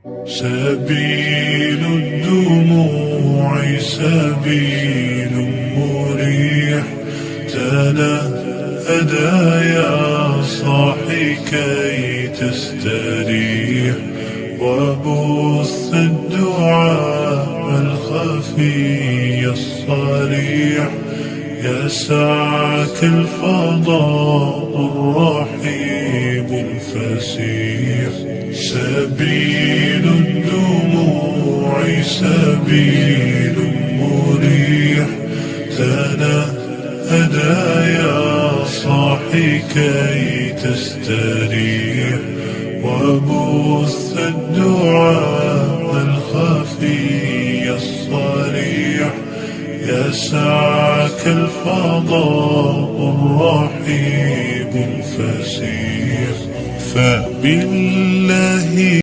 سبيل الدموع سبيل مريح، تنهدى يا صاحي كي تستريح، وبث الدعاء الخفي الصريح، يسعك الفضاء الرحيب الفسيح. سبيل الدموع سبيل مريح، تنهدى يا صاحي كي تستريح، وبث الدعاء الخفي الصريح، يسعك الفضاء الرحيب الفسيح. فبالله